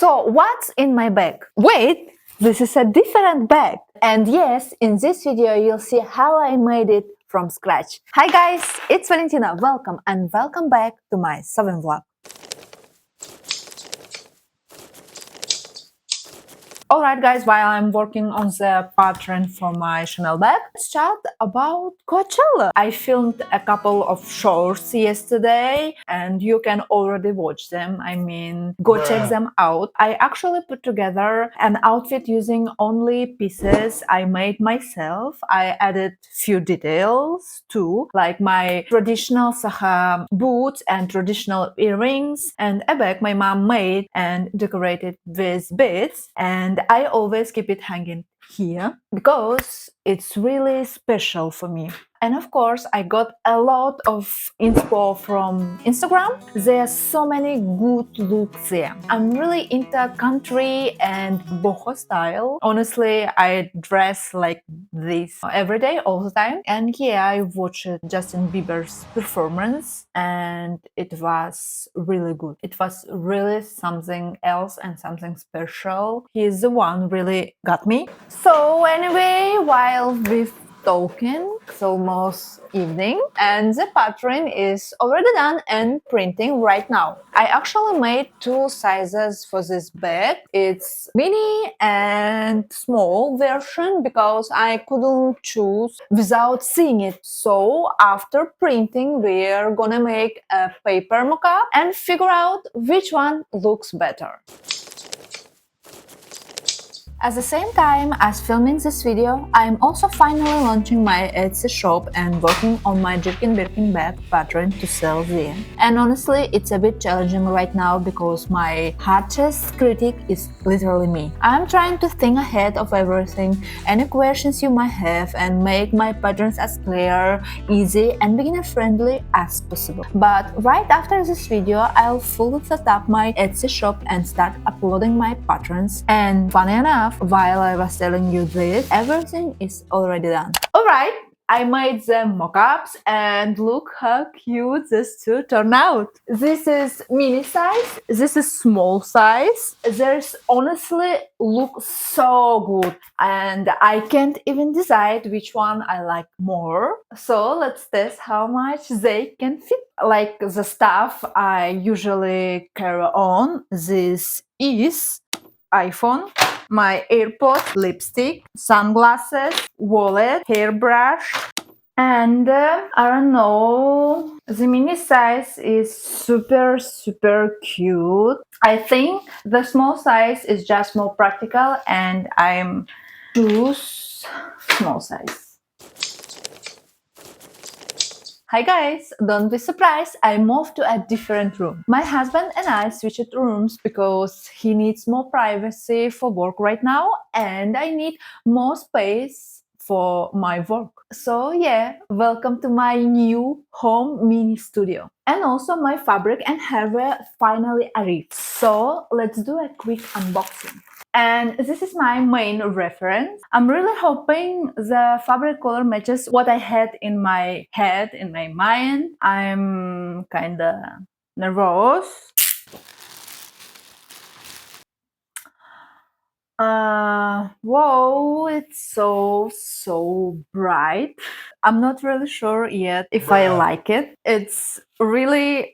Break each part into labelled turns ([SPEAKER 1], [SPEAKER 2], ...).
[SPEAKER 1] So what's in my bag? Wait, this is a different bag. And yes, in this video you'll see how I made it from scratch. Hi guys, it's Valentina. Welcome and welcome back to my sewing vlog. Alright guys, while I'm working on the pattern for my Chanel bag, let's chat about Coachella. I filmed a couple of shorts yesterday and you can already watch them. I mean, go check them out. I actually put together an outfit using only pieces I made myself. I added few details too, like my traditional Saha boots and traditional earrings and a bag my mom made and decorated with beads. And I always keep it hanging here because it's really special for me. And of course, I got a lot of inspo from Instagram. There are so many good looks there. I'm really into country and boho style. Honestly, I dress like this every day, all the time. And yeah, I watched Justin Bieber's performance and it was really good. It was really something else and something special. He's the one really got me. So anyway, while we've talking, it's almost evening and the pattern is already done and printing right now. I actually made two sizes for this bag. It's mini and small version because I couldn't choose without seeing it. So after printing, we're gonna make a paper mock-up and figure out which one looks better. At the same time as filming this video, I am also finally launching my Etsy shop and working on my jirkinbag pattern to sell there. And honestly, it's a bit challenging right now because my harshest critic is literally me. I'm trying to think ahead of everything, any questions you might have, and make my patterns as clear, easy, and beginner-friendly as possible. But right after this video, I'll fully set up my Etsy shop and start uploading my patterns. And funny enough, while I was telling you this, everything is already done. Alright, I made the mock-ups and look how cute these two turn out. This is mini size, this is small size. There's honestly look so good and I can't even decide which one I like more. So let's test how much they can fit. Like the stuff I usually carry on, this is iPhone, my AirPods, lipstick, sunglasses, wallet, hairbrush, and I don't know, the mini size is super cute. I think the small size is just more practical and I'm choose small size. Hi guys, don't be surprised, I moved to a different room. My husband and I switched rooms because he needs more privacy for work right now and I need more space for my work. So yeah, welcome to my new home mini studio. And also my fabric and hardware finally arrived. So let's do a quick unboxing. And this is my main reference. I'm really hoping the fabric color matches what I had in my head, in my mind. I'm kinda nervous. Whoa, it's so bright. I'm not really sure yet if I like it. It's really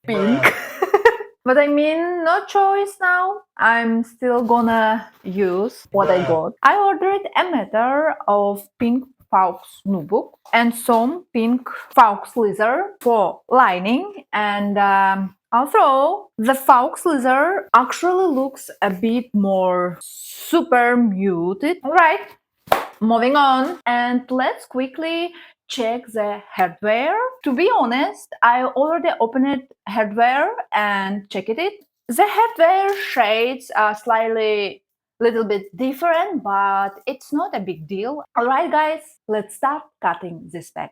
[SPEAKER 1] pink. But I mean, no choice now. I'm still gonna use what I got. I ordered a meter of pink faux notebook and some pink fauxleather for lining. And although the fauxleather actually looks a bit more super muted. Alright, moving on. And let's quickly check the hardware. To be honest, I already opened hardware and checked it. The hardware shades are slightly little bit different, but it's not a big deal. Alright guys, let's start cutting this bag.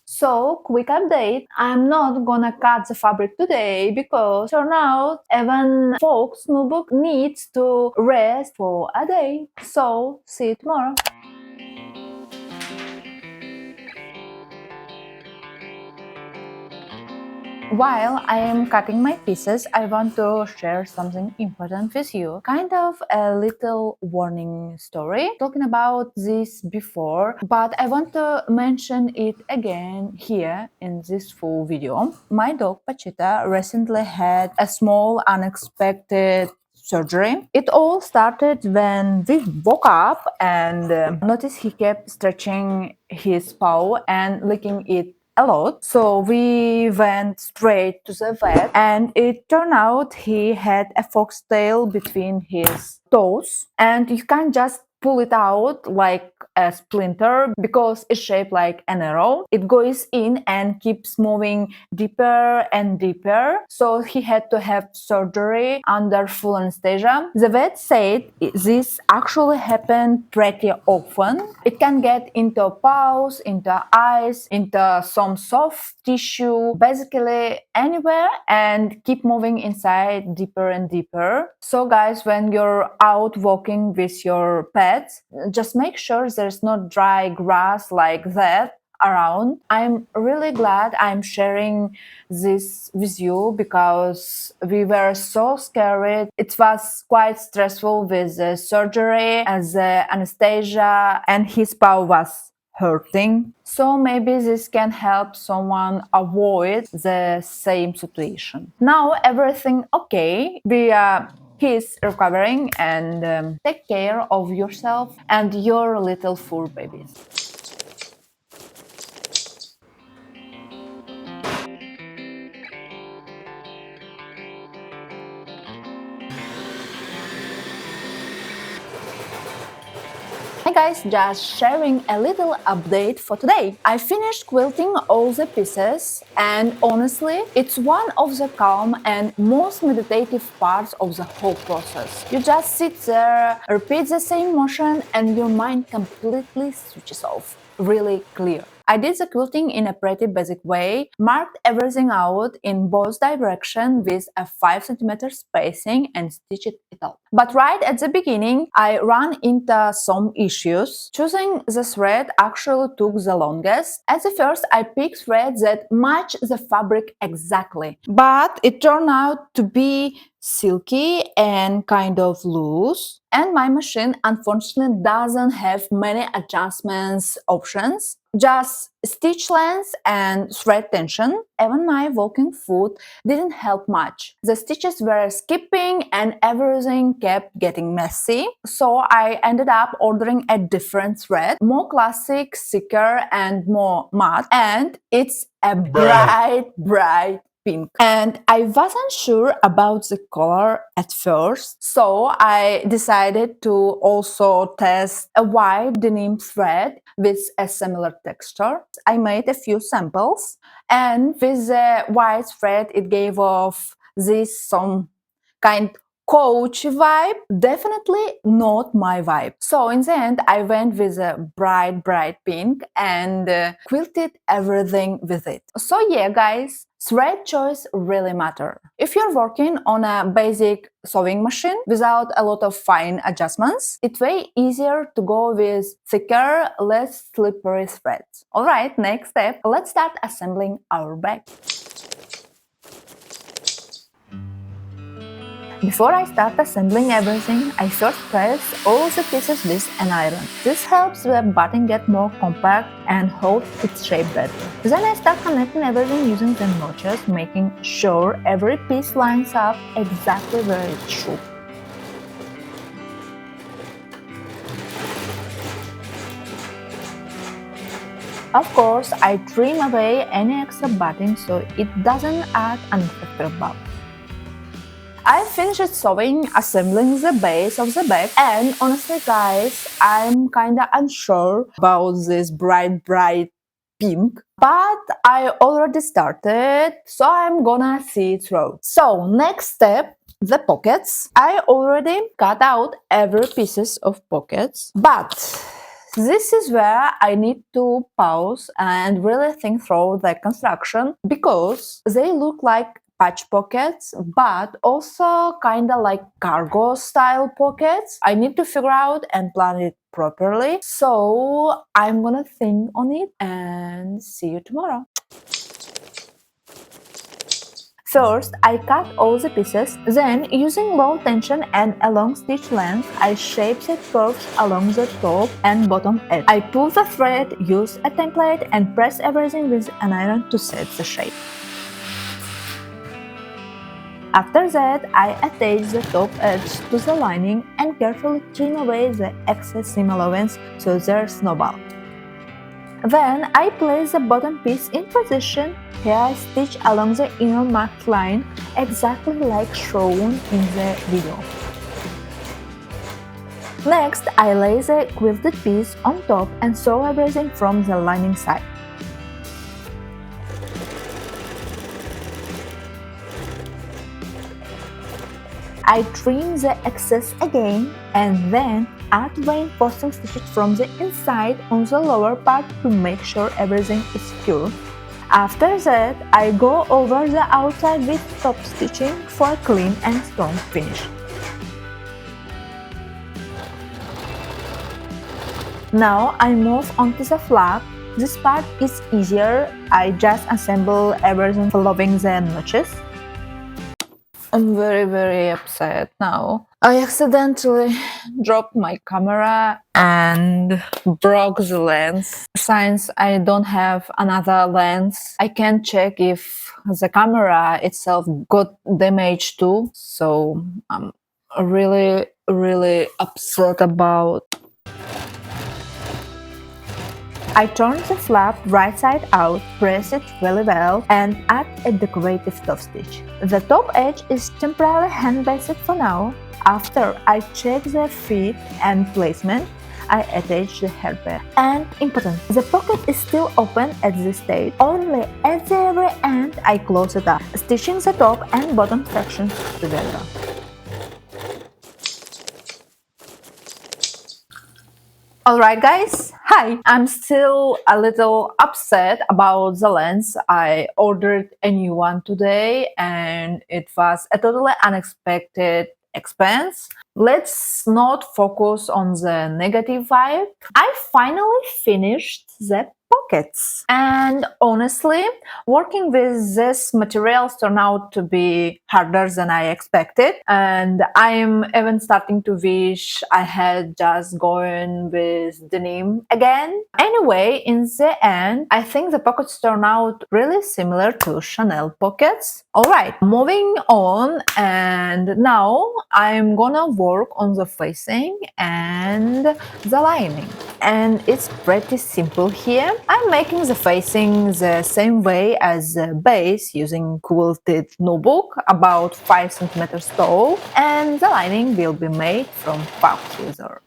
[SPEAKER 1] So, quick update, I'm not gonna cut the fabric today because for now, even Fox notebook needs to rest for a day. So, see you tomorrow. While I am cutting my pieces, I want to share something important with you. Kind of a little warning story. Talking about this before, but I want to mention it again here in this full video. My dog Pachita recently had a small unexpected surgery. It all started when we woke up and noticed he kept stretching his paw and licking it a lot. So we went straight to the vet, and it turned out he had a foxtail between his toes, and you can't just pull it out like a splinter because it's shaped like an arrow. It goes in and keeps moving deeper and deeper. So he had to have surgery under full anesthesia. The vet said this actually happened pretty often. It can get into paws, into eyes, into some soft tissue, basically anywhere, and keep moving inside deeper and deeper. So guys, when you're out walking with your pets, just make sure there's no dry grass like that around. I'm really glad I'm sharing this with you because we were so scared. It was quite stressful with the surgery and the anesthesia, and his paw was hurting. So maybe this can help someone avoid the same situation. Now everything okay. He's recovering, and take care of yourself and your little fur babies. Hey guys, just sharing a little update for today. I finished quilting all the pieces, and honestly, it's one of the calm and most meditative parts of the whole process. You just sit there, repeat the same motion, and your mind completely switches off. Really clear. I did the quilting in a pretty basic way, marked everything out in both directions with a 5 cm spacing and stitched it up. But right at the beginning, I ran into some issues. Choosing the thread actually took the longest. At the first, I picked threads that match the fabric exactly, but it turned out to be silky and kind of loose. And my machine unfortunately doesn't have many adjustments options, just stitch length and thread tension. Even my walking foot didn't help much. The stitches were skipping and everything kept getting messy. So I ended up ordering a different thread, more classic, thicker and more matte, and it's a bright pink. And I wasn't sure about the color at first, so I decided to also test a white denim thread with a similar texture. I made a few samples, and with the white thread it gave off this some kind coach vibe. Definitely not my vibe. So in the end, I went with a bright pink and quilted everything with it. So yeah, guys, thread choice really matter. If you're working on a basic sewing machine without a lot of fine adjustments, it's way easier to go with thicker, less slippery threads. Alright, next step, let's start assembling our bag. Before I start assembling everything, I first press all the pieces with an iron. This helps the batting get more compact and hold its shape better. Then I start connecting everything using the notches, making sure every piece lines up exactly where it should. Of course, I trim away any extra batting so it doesn't add unnecessary bulk. I finished sewing, assembling the base of the bag, and honestly guys, I'm kinda unsure about this bright pink, but I already started, so I'm gonna see it through. So next step, the pockets. I already cut out every pieces of pockets, but this is where I need to pause and really think through the construction because they look like patch pockets, but also kind of like cargo style pockets. I need to figure out and plan it properly. So I'm gonna think on it and see you tomorrow. First, I cut all the pieces, then using low tension and a long stitch length, I shape the curves along the top and bottom edge. I pull the thread, use a template and press everything with an iron to set the shape. After that, I attach the top edge to the lining and carefully trim away the excess seam allowance so there's no bulk. Then I place the bottom piece in position. Here I stitch along the inner marked line exactly like shown in the video. Next, I lay the quilted piece on top and sew everything from the lining side. I trim the excess again and then add reinforcing stitches from the inside on the lower part to make sure everything is secure. After that, I go over the outside with top stitching for a clean and strong finish. Now I move on to the flap. This part is easier. I just assemble everything following the notches. I'm very upset now. I accidentally dropped my camera and broke the lens. Since I don't have another lens, I can't check if the camera itself got damaged too. So I'm really upset about. I turn the flap right side out, press it really well, and add a decorative top stitch. The top edge is temporarily hand-basted for now. After I check the fit and placement, I attach the hairband. And important, the pocket is still open at this stage. Only at the very end I close it up, stitching the top and bottom sections together. Alright guys, hi! I'm still a little upset about the lens. I ordered a new one today and it was a totally unexpected expense. Let's not focus on the negative vibe. I finally finished the pockets. And honestly, working with these materials turned out to be harder than I expected. And I'm even starting to wish I had just gone with denim again. Anyway, in the end, I think the pockets turned out really similar to Chanel pockets. Alright, moving on, and now I'm gonna work on the facing and the lining. And it's pretty simple here. I'm making the facing the same way as the base using quilted notebook, about 5 cm tall, and the lining will be made from fauxleather.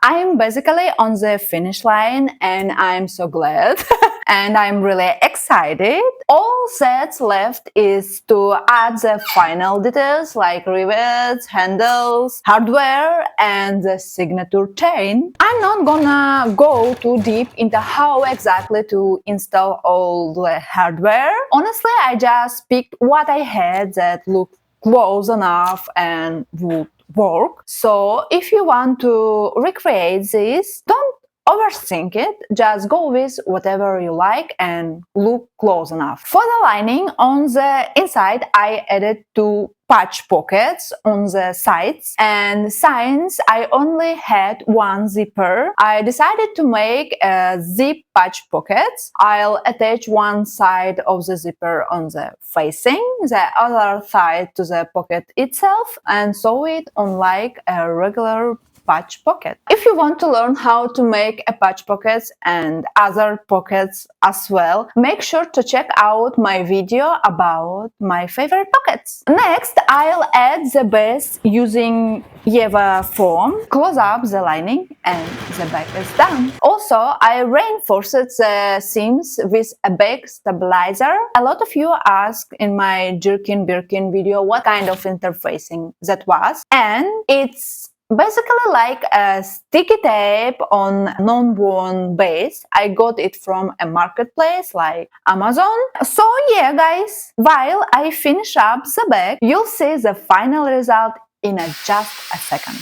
[SPEAKER 1] I'm basically on the finish line and I'm so glad. And I'm really excited. All that's left is to add the final details like rivets, handles, hardware, and the signature chain. I'm not gonna go too deep into how exactly to install all the hardware. Honestly, I just picked what I had that looked close enough and would work. So if you want to recreate this, don't overthink it, just go with whatever you like and look close enough. For the lining on the inside, I added 2 patch pockets on the sides, and since I only had 1 zipper, I decided to make a zip patch pockets. I'll attach one side of the zipper on the facing, the other side to the pocket itself, and sew it on like a regular patch pocket. If you want to learn how to make a patch pockets and other pockets as well, make sure to check out my video about my favorite pockets. Next, I'll add the base using Eva foam, close up the lining, and the back is done. Also, I reinforced the seams with a bag stabilizer. A lot of you asked in my Birkin video what kind of interfacing that was, and it's basically like a sticky tape on non-woven base. I got it from a marketplace like Amazon. So yeah guys, while I finish up the bag, you'll see the final result in just a second.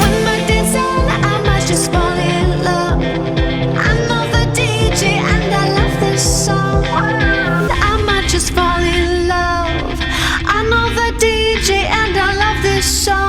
[SPEAKER 2] When my designer, I might just fall in love. I know the DJ and I love this song. I might just fall in love. I know the DJ and I love this song.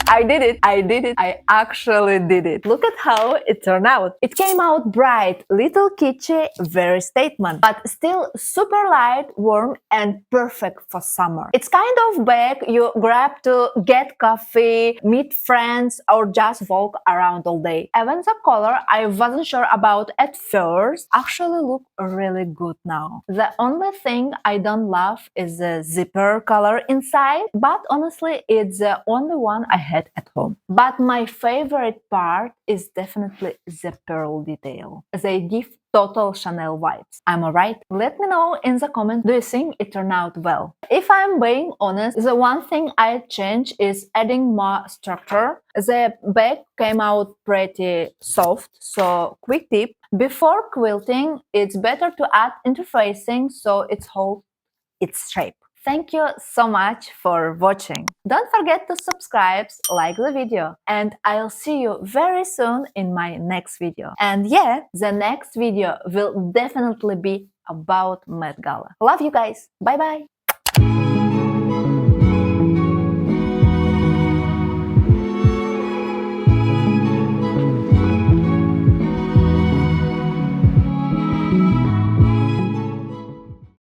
[SPEAKER 1] I did it! I did it! I actually did it! Look at how it turned out. It came out bright, little kitschy, very statement, but still super light, warm, and perfect for summer. It's kind of bag you grab to get coffee, meet friends, or just walk around all day. Even the color I wasn't sure about at first actually look really good now. The only thing I don't love is the zipper color inside, but honestly it's the only one I had at home. But my favorite part is definitely the pearl detail. They give total Chanel vibes. Am I right? Let me know in the comments, do you think it turned out well? If I'm being honest, the one thing I'd change is adding more structure. The bag came out pretty soft, so quick tip. Before quilting, it's better to add interfacing so it holds its shape. Thank you so much for watching. Don't forget to subscribe, like the video, and I'll see you very soon in my next video. And yeah, the next video will definitely be about Met Gala. Love you guys. Bye bye.